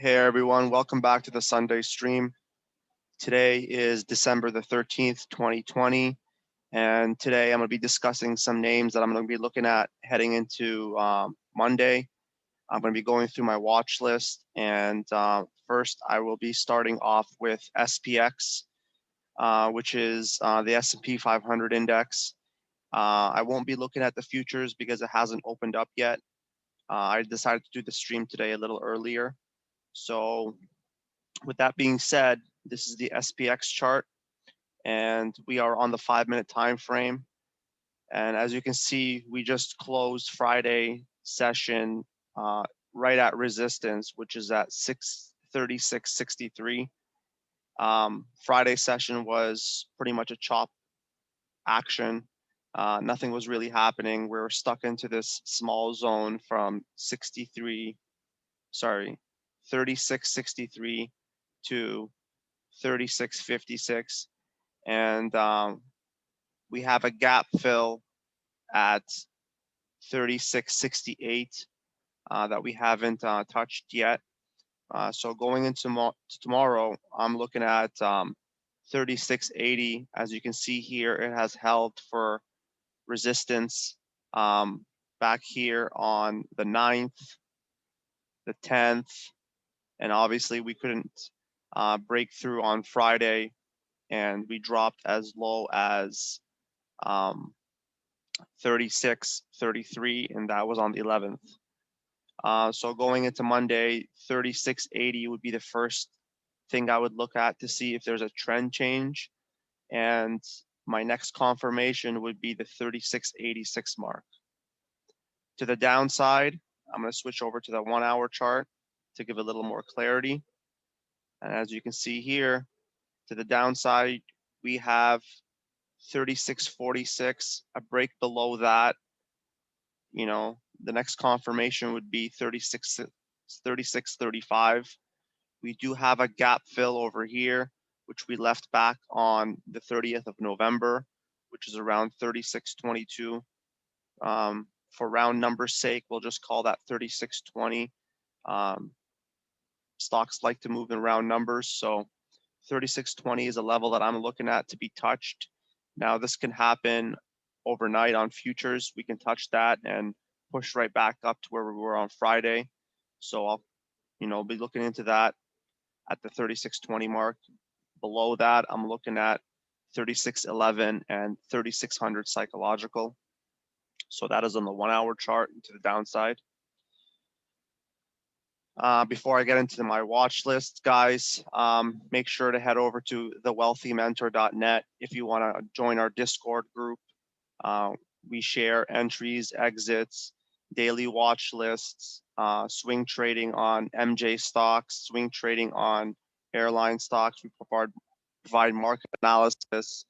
Hey everyone, welcome back to the Sunday stream. Today is December the 13th, 2020, and today I'm going to be discussing some names that I'm going to be looking at heading into Monday. I'm going to be going through my watch list, and first I will be starting off with SPX, which is the S&P 500 index. I won't be looking at the futures because it hasn't opened up yet. I decided to do the stream today a little earlier. So with that being said, this is the SPX chart, and we are on the 5-minute time frame. And as you can see, we just closed Friday session right at resistance, which is at 636.63. Friday session was pretty much a chop action. Nothing was really happening. We were stuck into this small zone from 36.63 to 36.56, and we have a gap fill at 36.68 that we haven't touched yet. So going into tomorrow, I'm looking at 36.80. As you can see here, it has held for resistance back here on the 9th, the 10th, and obviously we couldn't break through on Friday, and we dropped as low as 36.33, and that was on the 11th. So going into Monday, 36.80 would be the first thing I would look at to see if there's a trend change, and my next confirmation would be the 36.86 mark. To the downside, I'm going to switch over to the 1-hour chart to give a little more clarity. And as you can see here, to the downside, we have 36.46, a break below that. You know, the next confirmation would be 36.35. We do have a gap fill over here, which we left back on the 30th of November, which is around 36.22. For round numbers sake, we'll just call that 36.20. Stocks like to move in round numbers, so 36.20 is a level that I'm looking at to be touched. Now this can happen overnight on futures. We can touch that and push right back up to where we were on Friday. So I'll, be looking into that at the 36.20 mark. Below that, I'm looking at 36.11 and 3600 psychological. So that is on the 1-hour chart to the downside. Before I get into my watch list, guys, make sure to head over to thewealthymentor.net if you want to join our Discord group. We share entries, exits, daily watch lists, swing trading on MJ stocks, swing trading on airline stocks. We provide market analysis,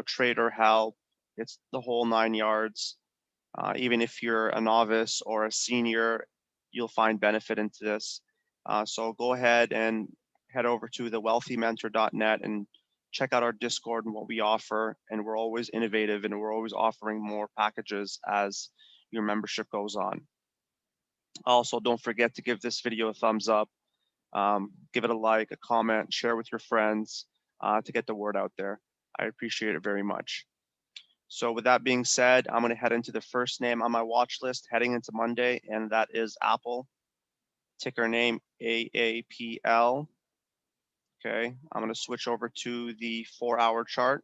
trader help. It's the whole 9 yards. Even if you're a novice or a senior, you'll find benefit into this. So go ahead and head over to thewealthymentor.net and check out our Discord and what we offer. And we're always innovative, and we're always offering more packages as your membership goes on. Also, don't forget to give this video a thumbs up, give it a like, a comment, share with your friends to get the word out there. I appreciate it very much. So with that being said, I'm going to head into the first name on my watch list heading into Monday, and that is Apple. Ticker name AAPL. Okay, I'm going to switch over to the 4-hour chart.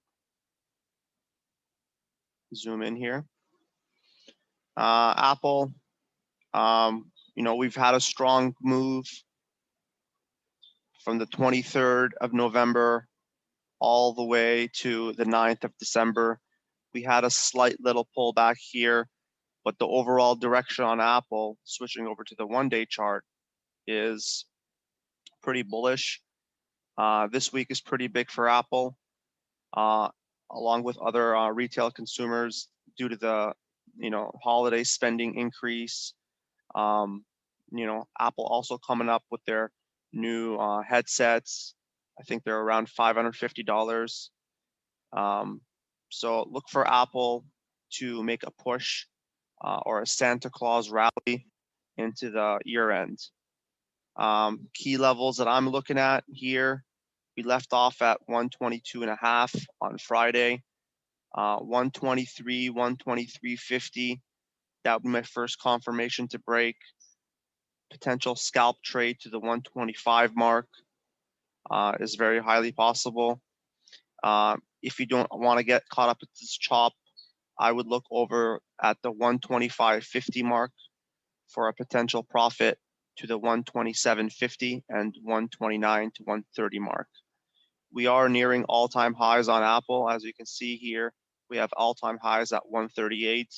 Zoom in here. Apple, we've had a strong move from the 23rd of November all the way to the 9th of December. We had a slight little pullback here, but the overall direction on Apple, switching over to the 1-day chart, is pretty bullish. This week is pretty big for Apple, along with other retail consumers due to the, holiday spending increase. Apple also coming up with their new headsets. I think they're around $550. So look for Apple to make a push or a Santa Claus rally into the year end. Key levels that I'm looking at here, we left off at 122.5 on Friday, 123, 123.50. That would be my first confirmation to break. Potential scalp trade to the 125 mark is very highly possible. If you don't want to get caught up with this chop, I would look over at the 125.50 mark for a potential profit to the 127.50 and 129 to 130 mark. We are nearing all-time highs on Apple. As you can see here, we have all-time highs at 138.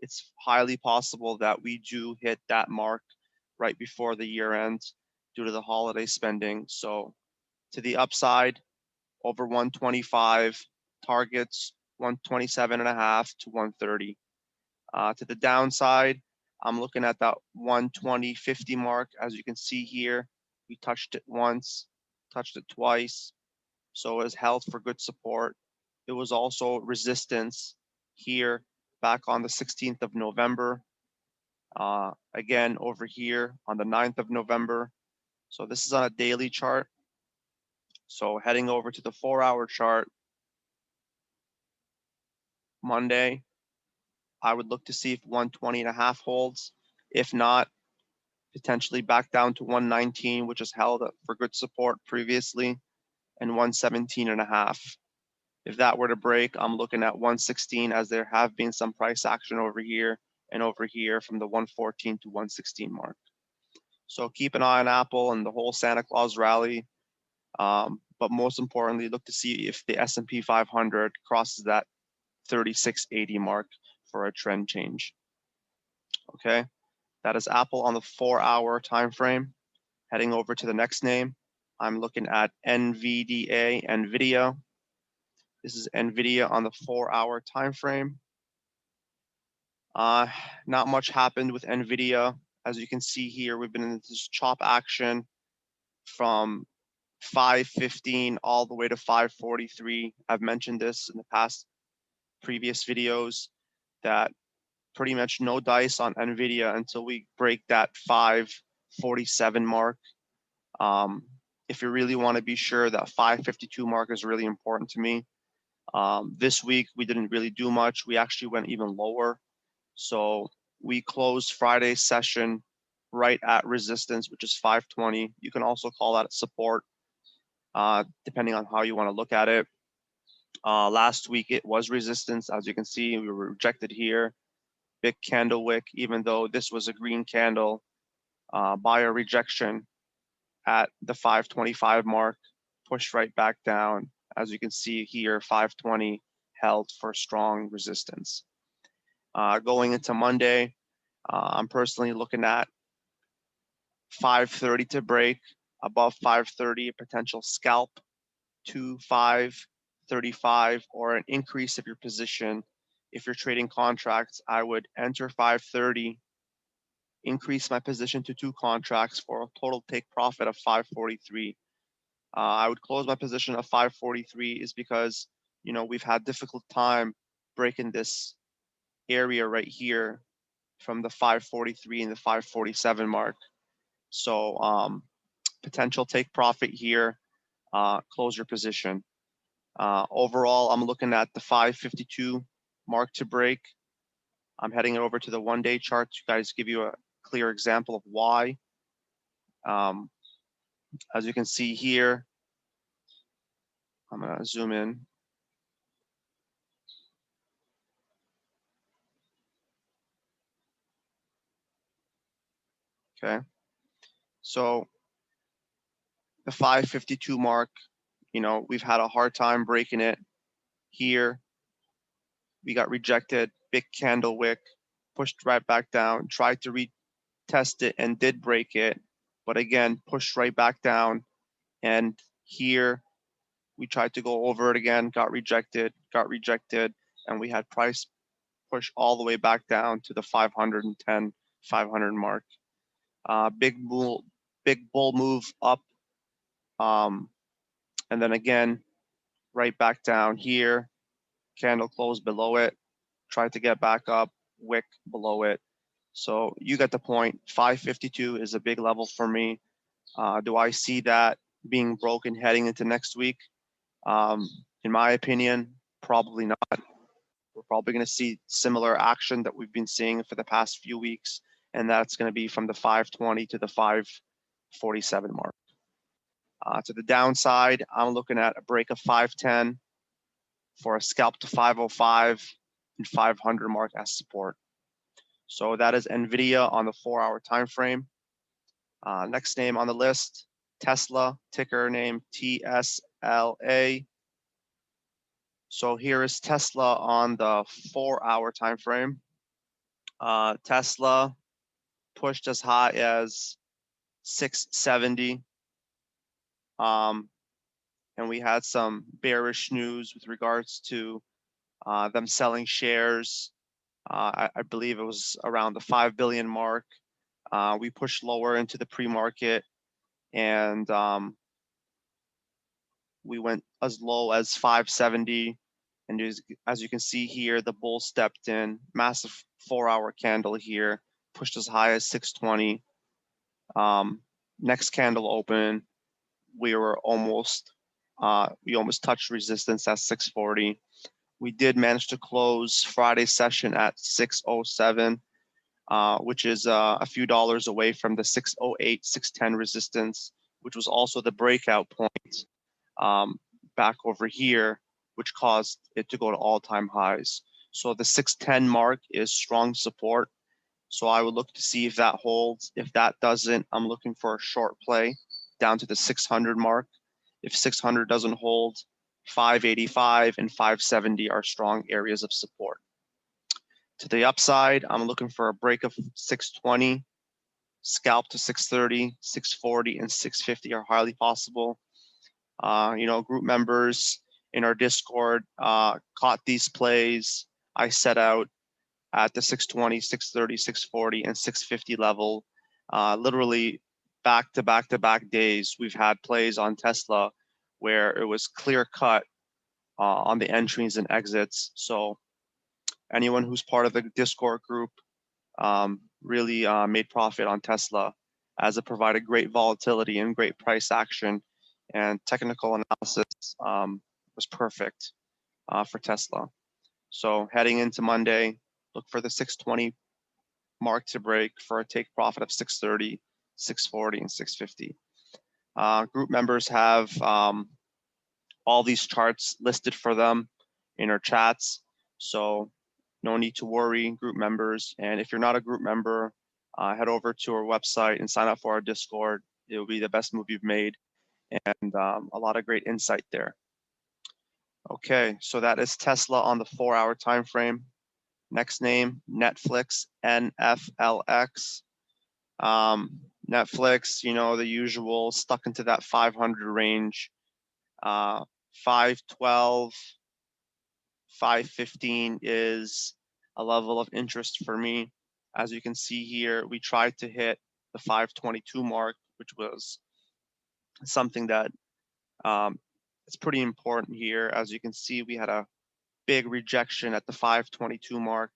It's highly possible that we do hit that mark right before the year end due to the holiday spending. So to the upside, over 125, targets 127.5 to 130. To the downside, I'm looking at that 120.50 mark. As you can see here, we touched it once, touched it twice. So it was held for good support. It was also resistance here back on the 16th of November. Again, over here on the 9th of November. So this is on a daily chart. So heading over to the 4-hour chart, Monday, I would look to see if 120.5 holds. If not, potentially back down to 119, which is held for good support previously, and 117.5. If that were to break, I'm looking at 116, as there have been some price action over here and over here from the 114 to 116 mark. So keep an eye on Apple and the whole Santa Claus rally. But most importantly, look to see if the S&P 500 crosses that 3680 mark for a trend change. Okay, that is Apple on the 4-hour time frame. Heading over to the next name, I'm looking at NVDA, NVIDIA. This is NVIDIA on the 4-hour time frame. Not much happened with NVIDIA. As you can see here, we've been in this chop action from 515 all the way to 543. I've mentioned this in the past previous videos that pretty much no dice on NVIDIA until we break that 547 mark. If you really want to be sure, that 552 mark is really important to me. This week, we didn't really do much. We actually went even lower. So we closed Friday's session right at resistance, which is 520. You can also call that support, depending on how you want to look at it. Last week, it was resistance. As you can see, we were rejected here. Big candle wick, even though this was a green candle, buyer rejection at the 525 mark, pushed right back down. As you can see here, 520 held for strong resistance. Going into Monday, I'm personally looking at 530 to break, above 530, a potential scalp to 535, or an increase of your position. If you're trading contracts, I would enter 530, increase my position to 2 contracts for a total take profit of 543. I would close my position of 543 is because, you know, we've had difficult time breaking this area right here from the 543 and the 547 mark. So potential take profit here, close your position. Overall, I'm looking at the 552 mark to break. I'm heading over to the 1-day chart to guys give you a clear example of why. As you can see here, I'm gonna zoom in. Okay, so the 552 mark, you know, we've had a hard time breaking it here. We got rejected, big candle wick, pushed right back down, tried to retest it and did break it, but again, pushed right back down. And here we tried to go over it again, got rejected, and we had price push all the way back down to the 510, 500 mark. Big bull move up, and then again, right back down here, candle closed below it, tried to get back up, wick below it. So you get the point. 552 is a big level for me. Do I see that being broken heading into next week? In my opinion, probably not. We're probably going to see similar action that we've been seeing for the past few weeks, and that's going to be from the 520 to the 547 mark. To the downside, I'm looking at a break of 510 for a scalp to 505 and 500 mark as support. So that is NVIDIA on the 4-hour time frame. Next name on the list, Tesla, ticker name TSLA. So here is Tesla on the 4-hour time frame. Tesla pushed as high as 670. And we had some bearish news with regards to them selling shares. I believe it was around the 5 billion mark. We pushed lower into the pre-market, and we went as low as 570. And as you can see here, the bull stepped in, massive 4-hour candle here, pushed as high as 620. Next candle open, we almost touched resistance at 640. We did manage to close Friday session at 607, which is a few dollars away from the 608, 610 resistance, which was also the breakout point back over here, which caused it to go to all-time highs. So the 610 mark is strong support. So I would look to see if that holds. If that doesn't, I'm looking for a short play down to the 600 mark. If 600 doesn't hold, 585 and 570 are strong areas of support. To the upside, I'm looking for a break of 620, scalp to 630, 640, and 650 are highly possible. Group members in our Discord caught these plays. I set out at the 620, 630, 640, and 650 level. Literally back to back days, we've had plays on Tesla where it was clear cut on the entries and exits. So anyone who's part of the Discord group really made profit on Tesla, as it provided great volatility and great price action, and technical analysis was perfect for Tesla. So heading into Monday, look for the 620 mark to break for a take profit of 630, 640, and 650. Group members have all these charts listed for them in our chats. So no need to worry, group members. And if you're not a group member, head over to our website and sign up for our Discord. It will be the best move you've made, and a lot of great insight there. Okay, so that is Tesla on the 4-hour time frame. Next name, Nflx, Nflx. Nflix, the usual, stuck into that 500 range. 512, 515 is a level of interest for me. As you can see here, we tried to hit the 522 mark, which was something that it's pretty important here. As you can see, we had a big rejection at the 522 mark,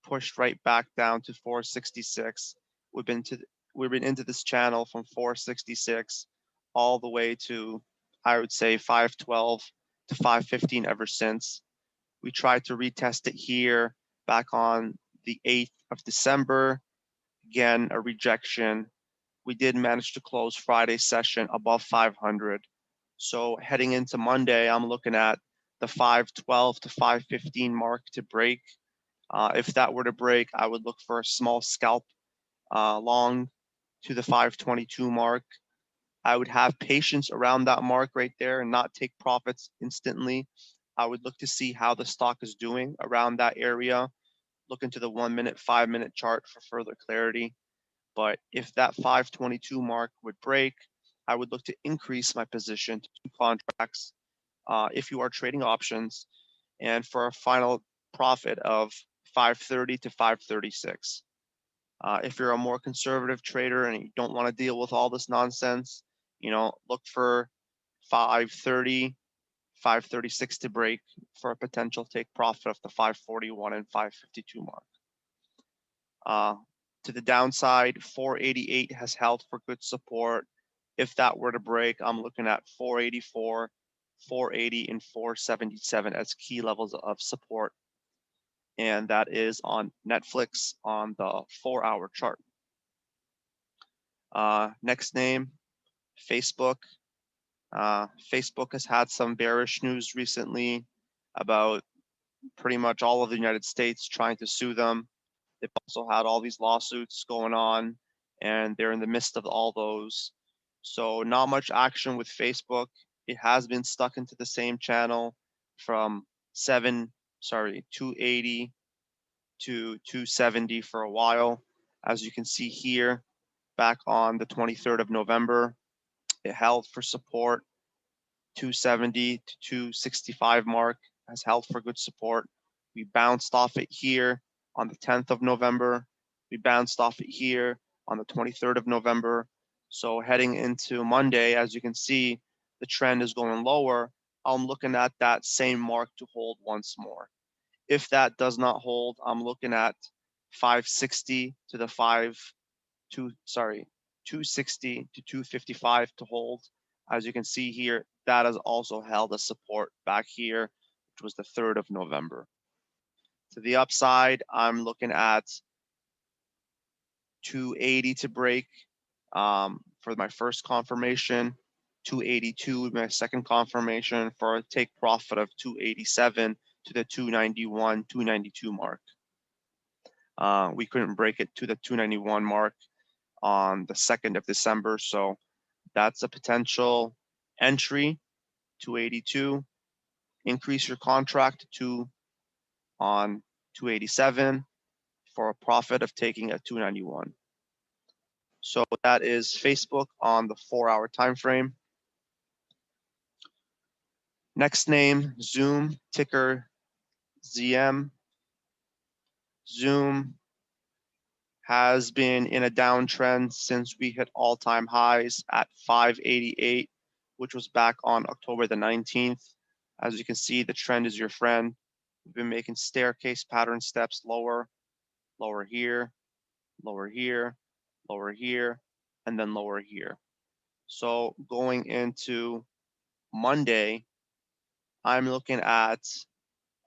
pushed right back down to 466. We've been into this channel from 466 all the way to, I would say, 512 to 515 ever since. We tried to retest it here back on the 8th of December. Again, a rejection. We did manage to close Friday's session above 500. So heading into Monday, I'm looking at the 512 to 515 mark to break. If that were to break, I would look for a small scalp long to the 522 mark. I would have patience around that mark right there and not take profits instantly. I would look to see how the stock is doing around that area. Look into the 1-minute, 5-minute chart for further clarity. But if that 522 mark would break, I would look to increase my position to 2 contracts if you are trading options, and for a final profit of 530 to 536. If you're a more conservative trader and you don't want to deal with all this nonsense, look for 530, 536 to break for a potential take profit of the 541 and 552 mark. To the downside, 488 has held for good support. If that were to break, I'm looking at 484, 480, and 477 as key levels of support. And that is on Nflx on the 4-hour chart. Next name, Facebook. Facebook has had some bearish news recently about pretty much all of the United States trying to sue them. They've also had all these lawsuits going on, and they're in the midst of all those. So not much action with Facebook. It has been stuck into the same channel from 280 to 270 for a while. As you can see here, back on the 23rd of November, it held for support. 270 to 265 mark has held for good support. We bounced off it here on the 10th of November. We bounced off it here on the 23rd of November. So heading into Monday, as you can see, the trend is going lower. I'm looking at that same mark to hold once more. If that does not hold, I'm looking at 560 to the 260 to 255 to hold. As you can see here, that has also held a support back here, which was the 3rd of November. To the upside, I'm looking at 280 to break for my first confirmation, 282 my second confirmation for a take profit of 287 to the 291, 292 mark. We couldn't break it to the 291 mark on the 2nd of December, so that's a potential entry, 282. Increase your contract to on 287 for a profit of taking at 291. So that is Facebook on the 4-hour time frame. Next name, Zoom, ticker ZM. Zoom has been in a downtrend since we hit all-time highs at 588, which was back on October the 19th. As you can see, the trend is your friend. We've been making staircase pattern steps lower, lower here, lower here, lower here, and then lower here. So going into Monday, I'm looking at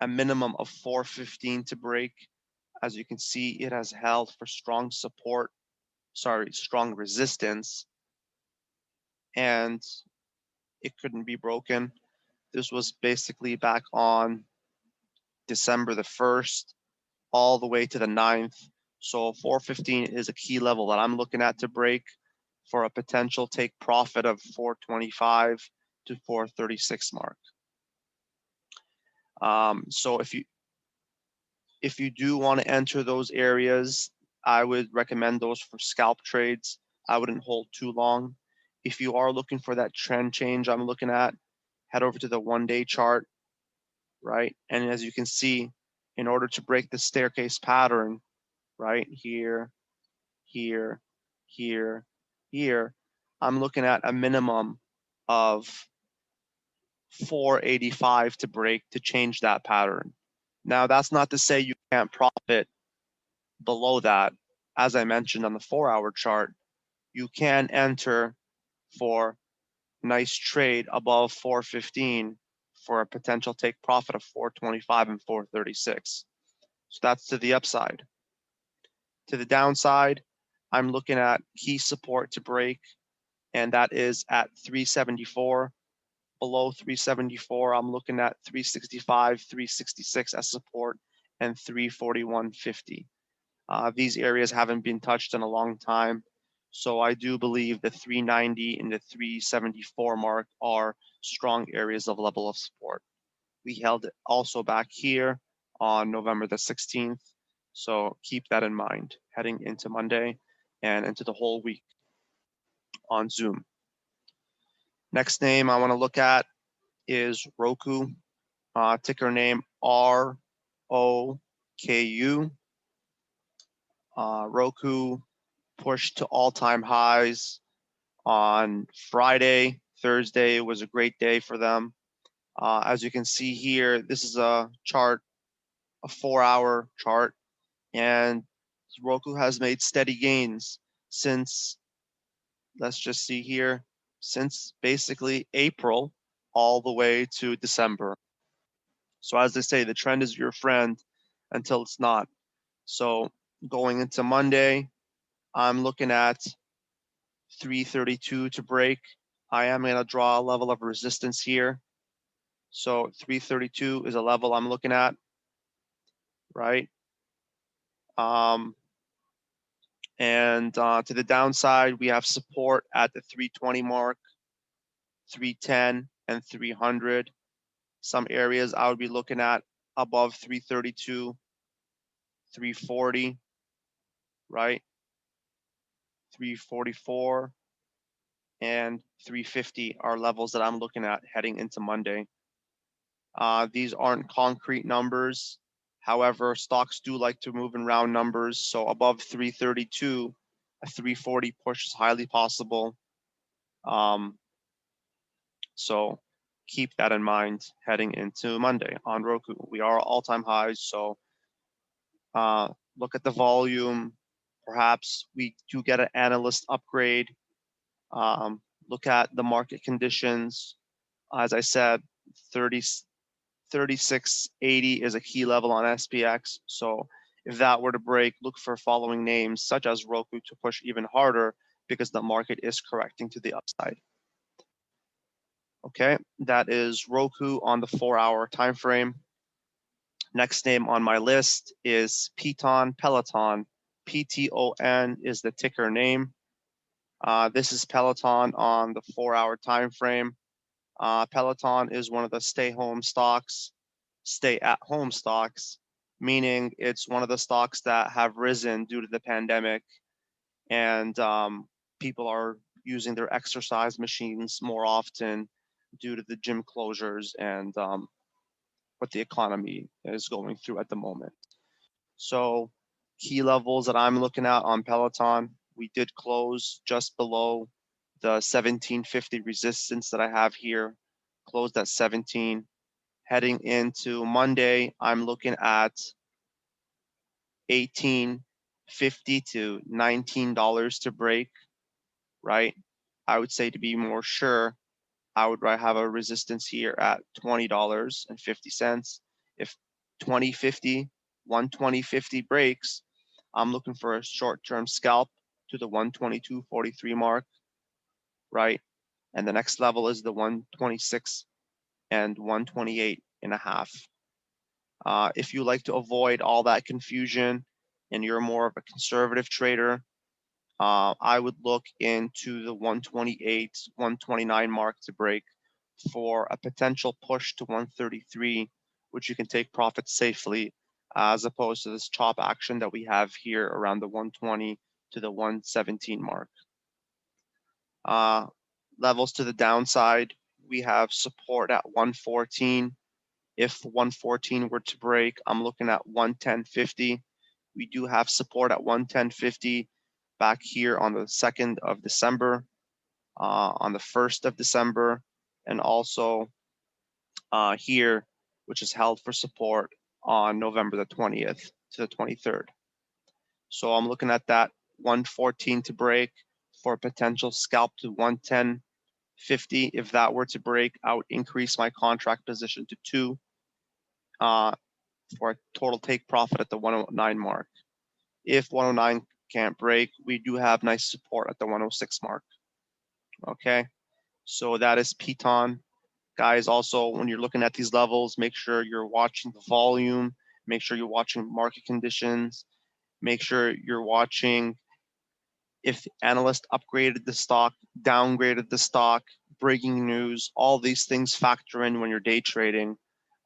a minimum of 415 to break. As you can see, it has held for strong support, strong resistance, and it couldn't be broken. This was basically back on December the 1st, all the way to the 9th. So 415 is a key level that I'm looking at to break for a potential take profit of 425 to 436 mark. So if you do want to enter those areas, I would recommend those for scalp trades. I wouldn't hold too long. If you are looking for that trend change I'm looking at, head over to the 1-day chart, right? And as you can see, in order to break the staircase pattern, right here, here, here, here, I'm looking at a minimum of 485 to break to change that pattern. Now, that's not to say you can't profit below that. As I mentioned on the 4-hour chart, you can enter for nice trade above 415 for a potential take profit of 425 and 436. So that's to the upside. To the downside, I'm looking at key support to break, and that is at 374. Below 374, I'm looking at 365, 366 as support, and 341.50. These areas haven't been touched in a long time, so I do believe the 390 and the 374 mark are strong areas of level of support. We held it also back here on November the 16th, so keep that in mind heading into Monday and into the whole week on Zoom. Next name I want to look at is Roku, ticker name ROKU. Roku pushed to all-time highs on Friday. Thursday was a great day for them. As you can see here, this is a chart, a 4-hour chart, and Roku has made steady gains since, let's just see here, since basically April all the way to December. So as they say, the trend is your friend until it's not. So going into Monday, I'm looking at 332 to break. I am going to draw a level of resistance here. So 332 is a level I'm looking at, right? And to the downside, we have support at the 320 mark, 310, and 300. Some areas I would be looking at above 332, 340, right? 344 and 350 are levels that I'm looking at heading into Monday. These aren't concrete numbers. However, stocks do like to move in round numbers. So above 332, a 340 push is highly possible. So keep that in mind heading into Monday on Roku. We are all-time highs, so look at the volume. Perhaps we do get an analyst upgrade. Look at the market conditions. As I said, 3680 is a key level on SPX. So if that were to break, look for following names such as Roku to push even harder because the market is correcting to the upside. Okay, that is Roku on the 4-hour time frame. Next name on my list is Peloton. PTON is the ticker name. This is Peloton on the 4-hour time frame. Peloton is one of the stay-at-home stocks, meaning it's one of the stocks that have risen due to the pandemic, and people are using their exercise machines more often due to the gym closures and what the economy is going through at the moment. So key levels that I'm looking at on Peloton, we did close just below the 1750 resistance that I have here, closed at 17. Heading into Monday, I'm looking at 18.50 to $19 to break, right? I would say to be more sure, I would have a resistance here at $20.50. If 2050, 120.50 breaks, I'm looking for a short-term scalp to the 122.43 mark, right? And the next level is the 126 and 128.5. If you like to avoid all that confusion and you're more of a conservative trader, I would look into the 128, 129 mark to break for a potential push to 133, which you can take profits safely, as opposed to this chop action that we have here around the 120 to the 117 mark. Levels to the downside, we have support at 114. If 114 were to break, I'm looking at 110.50. We do have support at 110.50 back here on the 2nd of December, on the 1st of December, and also here, which is held for support on November the 20th to the 23rd. So I'm looking at that 114 to break for a potential scalp to 110.50. If that were to break, I would increase my contract position to 2 for a total take profit at the 109 mark. If 109 can't break, we do have nice support at the 106 mark. Okay, so that is Peloton. Guys, also, when you're looking at these levels, make sure you're watching the volume, make sure you're watching market conditions, make sure you're watching if analyst upgraded the stock, downgraded the stock, breaking news, all these things factor in when you're day trading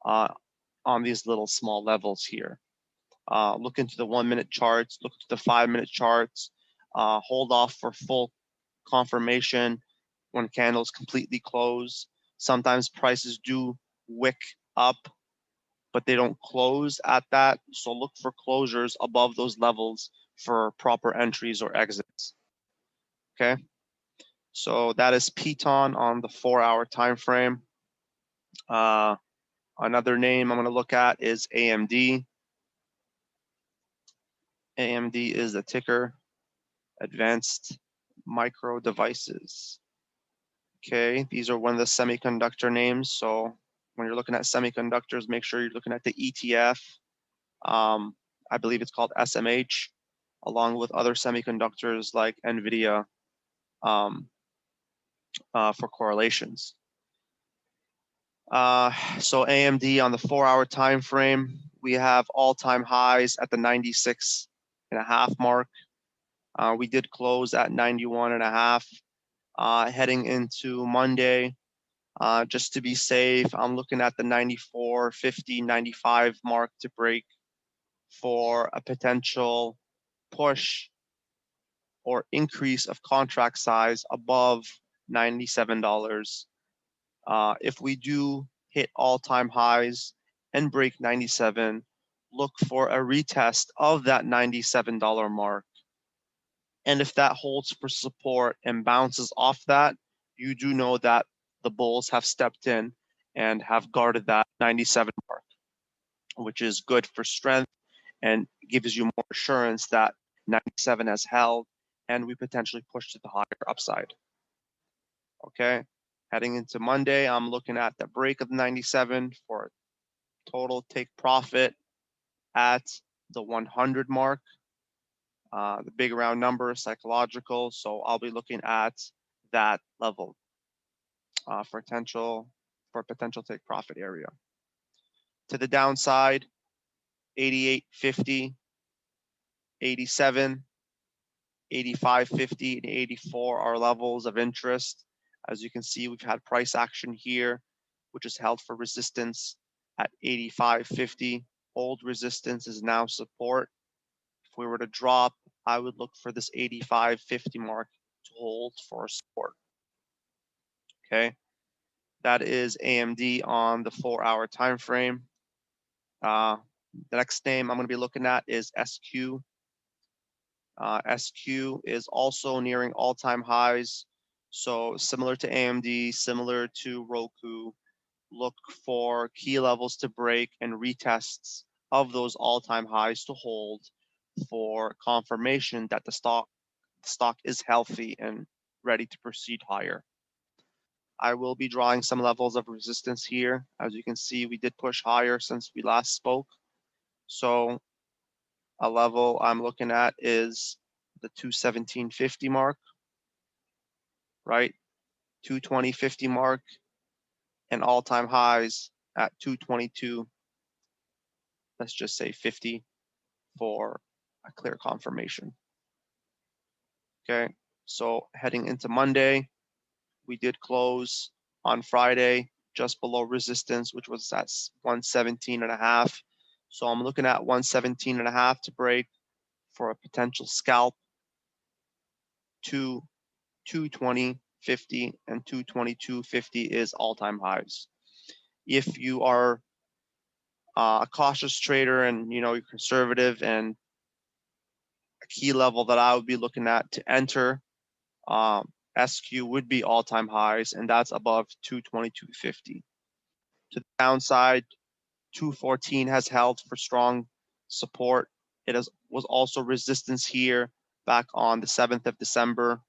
on these little small levels here. Look into the 1-minute charts, look into the 5-minute charts, hold off for full confirmation when candles completely close. Sometimes prices do wick up, but they don't close at that. So look for closures above those levels for proper entries or exits. Okay, so that is Peloton on the 4-hour time frame. Another name I'm going to look at is AMD. AMD is the ticker, Advanced Micro Devices. Okay, these are one of the semiconductor names. So when you're looking at semiconductors, make sure you're looking at the ETF. I believe it's called SMH, along with other semiconductors like NVDA for correlations. So AMD on the 4-hour time frame, we have all-time highs at the 96.5 mark. We did close at 91.5. Heading into Monday, just to be safe, I'm looking at the 94.50, 95 mark to break for a potential push or increase of contract size above $97. If we do hit all-time highs and break 97, look for a retest of that $97 mark. And if that holds for support and bounces off that, you do know that the bulls have stepped in and have guarded that 97 mark, which is good for strength and gives you more assurance that 97 has held and we potentially push to the higher upside. Okay, heading into Monday, I'm looking at the break of 97 for total take profit at the 100 mark. The big round number is psychological, so I'll be looking at that level for potential take profit area. To the downside, 88.50, 87, 85.50, and 84 are levels of interest. As you can see, we've had price action here, which is held for resistance at 85.50. Old resistance is now support. If we were to drop, I would look for this 85.50 mark to hold for support. Okay, that is AMD on the 4-hour time frame. The next name I'm going to be looking at is SQ. SQ is also nearing all-time highs. So similar to AMD, similar to Roku, look for key levels to break and retests of those all-time highs to hold for confirmation that the stock is healthy and ready to proceed higher. I will be drawing some levels of resistance here. As you can see, we did push higher since we last spoke. So a level I'm looking at is the 217.50 mark, right? 220.50 mark and all-time highs at 222. Let's just say 50 for a clear confirmation. Okay, so heading into Monday, we did close on Friday just below resistance, which was at 117.5. So I'm looking at 117.5 to break for a potential scalp to 220.50, and 222.50 is all-time highs. If you are a cautious trader and you're conservative, and a key level that I would be looking at to enter SQ would be all-time highs, and that's above 222.50. To the downside, 214 has held for strong support. It was also resistance here back on the 7th of December.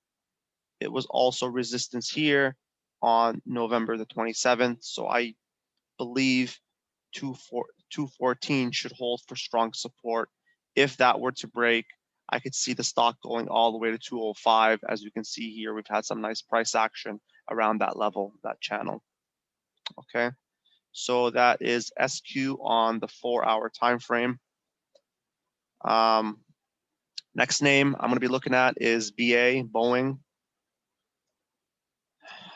It was also resistance here on November the 27th. So I believe 214 should hold for strong support. If that were to break, I could see the stock going all the way to 205. As you can see here, we've had some nice price action around that level, that channel. Okay, so that is SQ on the 4-hour time frame. Next name I'm going to be looking at is BA, Boeing.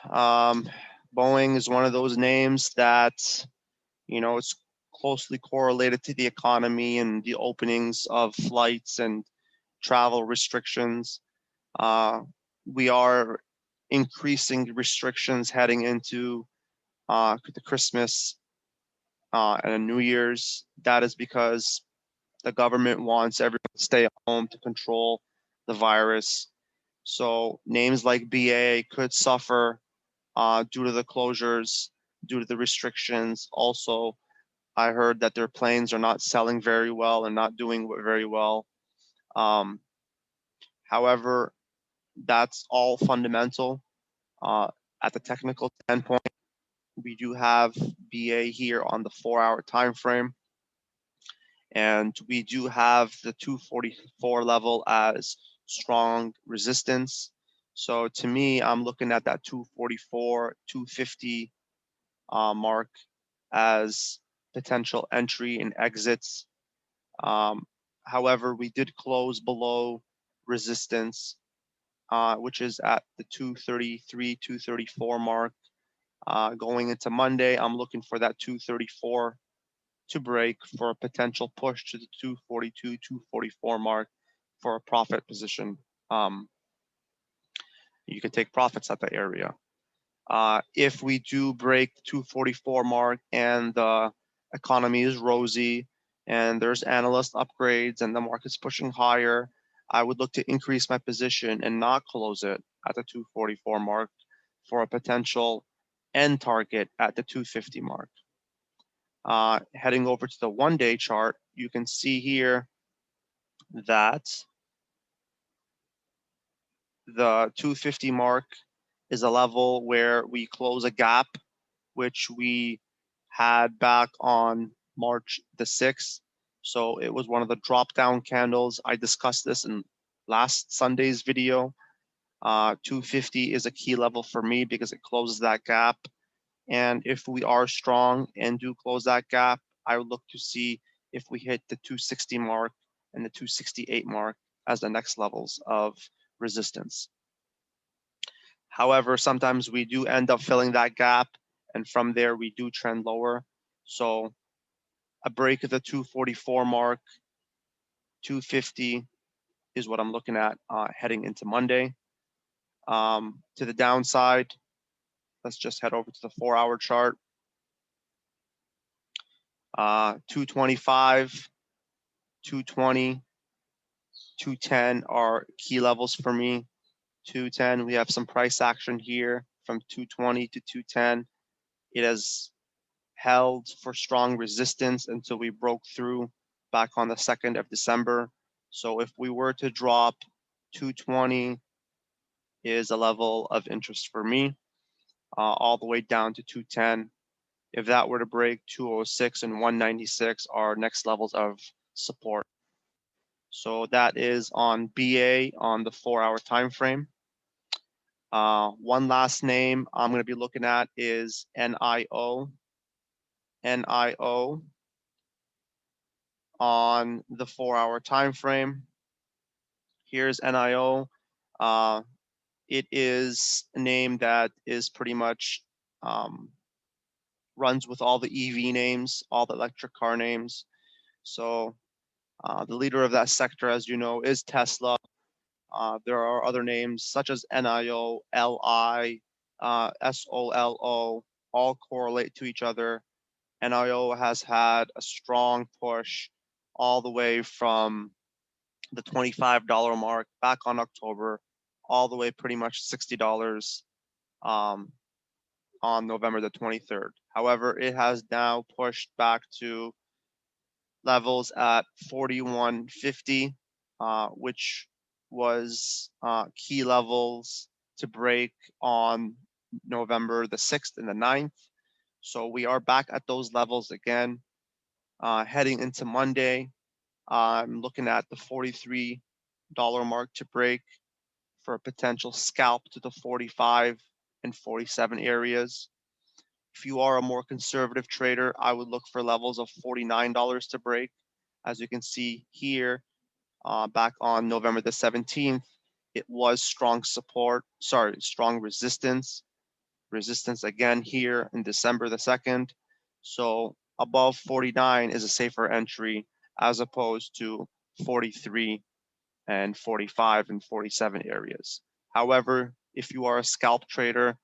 Boeing is one of those names that, it's closely correlated to the economy and the openings of flights and travel restrictions. We are increasing restrictions heading into the Christmas and New Year's. That is because the government wants everyone to stay at home to control the virus. So names like BA could suffer due to the closures, due to the restrictions. Also, I heard that their planes are not selling very well and not doing very well. However, that's all fundamental. At the technical standpoint, we do have BA here on the 4-hour time frame, and we do have the 244 level as strong resistance. So to me, I'm looking at that 244, 250 mark as potential entry and exits. However, we did close below resistance, which is at the 233, 234 mark. Going into Monday, I'm looking for that 234 to break for a potential push to the 242, 244 mark for a profit position. You can take profits at that area. If we do break the 244 mark and the economy is rosy and there's analyst upgrades and the market's pushing higher, I would look to increase my position and not close it at the 244 mark for a potential end target at the 250 mark. Heading over to the 1-day chart, you can see here that the 250 mark is a level where we close a gap, which we had back on March the 6th. So it was one of the drop down candles. I discussed this in last Sunday's video. 250 is a key level for me because it closes that gap. And if we are strong and do close that gap, I would look to see if we hit the 260 mark and the 268 mark as the next levels of resistance. However, sometimes we do end up filling that gap, and from there we do trend lower. So a break of the 244 mark, 250 is what I'm looking at heading into Monday. To the downside, let's just head over to the 4-hour chart. 225, 220, 210 are key levels for me. 210, we have some price action here from 220 to 210. It has held for strong resistance until we broke through back on the 2nd of December. So if we were to drop, 220 is a level of interest for me, all the way down to 210. If that were to break, 206 and 196 are next levels of support. So that is on BA on the 4-hour time frame. One last name I'm going to be looking at is NIO. NIO on the 4-hour time frame. Here's NIO. It is a name that is pretty much runs with all the EV names, all the electric car names. So the leader of that sector, as you know, is Tesla. There are other names such as NIO, LI, SOLO, all correlate to each other. NIO has had a strong push all the way from the $25 mark back on October, all the way pretty much $60 on November the 23rd. However, it has now pushed back to levels at 41.50, which was key levels to break on November the 6th and the 9th. So we are back at those levels again. Heading into Monday, I'm looking at the $43 mark to break for a potential scalp to the 45 and 47 areas. If you are a more conservative trader, I would look for levels of $49 to break. As you can see here, back on November the 17th, it was strong resistance. Resistance again here in December the 2nd. So above 49 is a safer entry as opposed to 43 and 45 and 47 areas. However, if you are a scalp trader,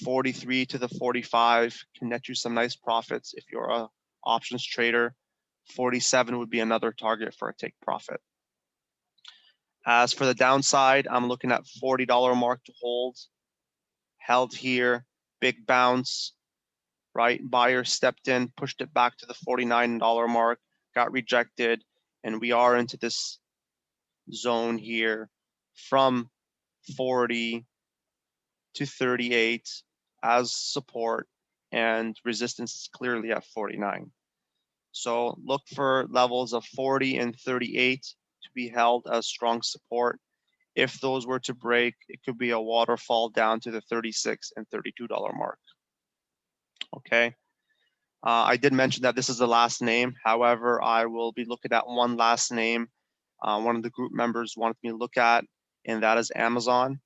43 to the 45 can net you some nice profits. If you're a options trader, 47 would be another target for a take profit. As for the downside, I'm looking at $40 mark to hold. Held here, big bounce, right? Buyer stepped in, pushed it back to the $49 mark, got rejected, and we are into this zone here from 40 to 38 as support, and resistance is clearly at 49. So look for levels of 40 and 38 to be held as strong support. If those were to break, it could be a waterfall down to the $36 and $32 mark. Okay. I did mention that this is the last name. However, I will be looking at one last name. One of the group members wanted me to look at, and that is Amazon.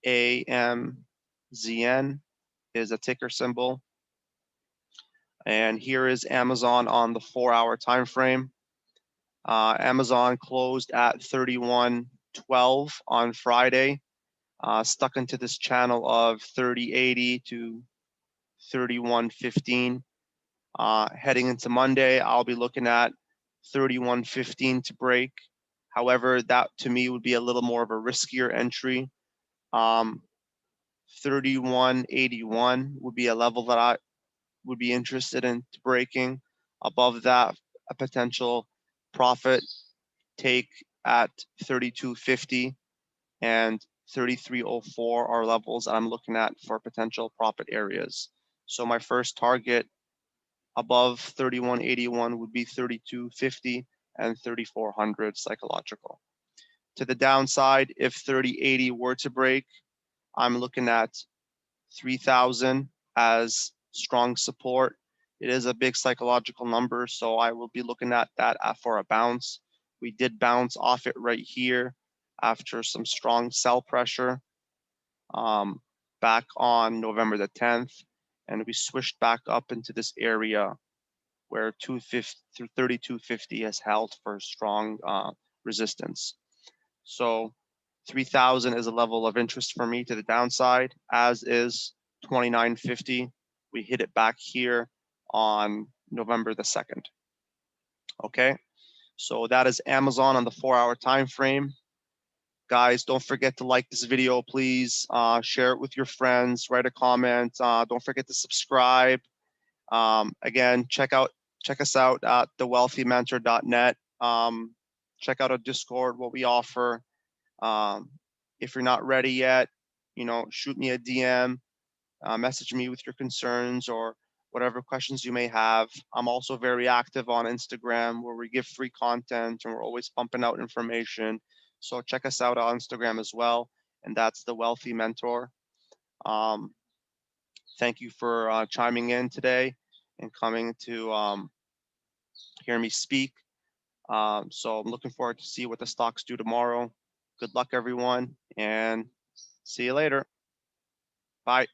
AMZN is a ticker symbol. And here is Amazon on the 4-hour time frame. Amazon closed at 31.12 on Friday, stuck into this channel of 30.80 to 31.15. Heading into Monday, I'll be looking at 31.15 to break. However, that to me would be a little more of a riskier entry. 31.81 would be a level that I would be interested in breaking. Above that, a potential profit take at 32.50 and 33.04 are levels that I'm looking at for potential profit areas. So my first target above 31.81 would be 32.50 and 3400 psychological. To the downside, if 30.80 were to break, I'm looking at 3,000 as strong support. It is a big psychological number, so I will be looking at that for a bounce. We did bounce off it right here after some strong sell pressure back on November the 10th, and we switched back up into this area where 32.50 has held for strong resistance. So 3,000 is a level of interest for me to the downside, as is 29.50. We hit it back here on November the 2nd. Okay, so that is Amazon on the 4-hour time frame. Guys, don't forget to like this video, please. Share it with your friends, write a comment. Don't forget to subscribe. Again, check us out at thewealthymentor.net. Check out our Discord, what we offer. If you're not ready yet, shoot me a DM, message me with your concerns or whatever questions you may have. I'm also very active on Instagram where we give free content and we're always pumping out information. So check us out on Instagram as well. And that's The Wealthy Mentor. Thank you for chiming in today and coming to hear me speak. So I'm looking forward to see what the stocks do tomorrow. Good luck, everyone, and see you later. Bye.